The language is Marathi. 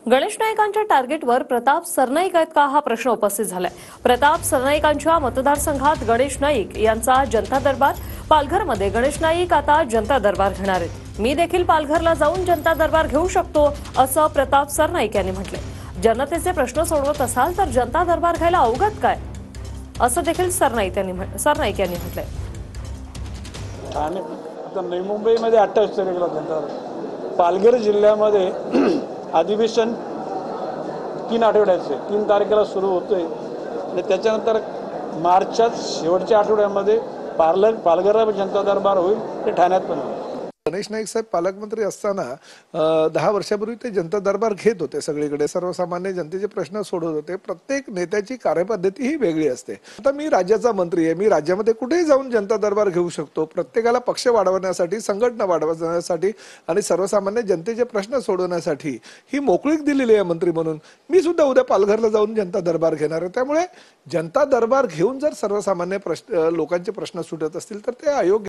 गणेश नाईकांच्या टार्गेटवर प्रताप सरनाईक आहेत का हा प्रश्न उपस्थित झालाय। प्रताप सरनाईकांच्या मतदारसंघात गणेश नाईक यांचा जनता दरबार, पालघरमध्ये गणेश नाईक आता जनता दरबार घेणार आहेत। मी देखील पालघरला जाऊन जनता दरबार घेऊ शकतो असं प्रताप सरनाईक यांनी म्हटलंय। जनतेचे प्रश्न सोडवत असाल तर जनता दरबार घ्यायला अवघड काय असं देखील सरनाईक यांनी म्हटलंय। ठाणे आता नवी मुंबईमध्ये 28 तारखेला जनता पालघर जिल्ह्यामध्ये अधिवेशन 3 आठवड्याचे 3 तारखेला सुरू होतोय आणि त्याच्यानंतर मार्चच्या शेवटच्या आठवड्यामध्ये पालघरला जनता दरबार होईल, ते ठाण्यात पण होईल। गणेश नाईक साहेब पालकमंत्री असताना 10 वर्षापूर्वी ते जनता दरबार घेत होते, सगळीकडे सर्वसामान्य जनतेचे प्रश्न सोडवत होते। प्रत्येक नेत्याची कार्यपद्धती ही वेगळी असते। आता मी राज्याचा मंत्री आहे, मी राज्यामध्ये कुठेही जाऊन जनता दरबार घेऊ शकतो। प्रत्येकाला पक्ष वाढवण्यासाठी, संघटना वाढवण्यासाठी आणि सर्वसामान्य जनतेचे प्रश्न सोडवण्यासाठी ही मोकळीक दिलेली आहे मंत्री म्हणून। मी सुद्धा उद्या पालघरला जाऊन जनता दरबार घेणार आहे। त्यामुळे जनता दरबार घेऊन जर सर्वसामान्य लोकांचे प्रश्न सुटत असतील तर ते अयोग्य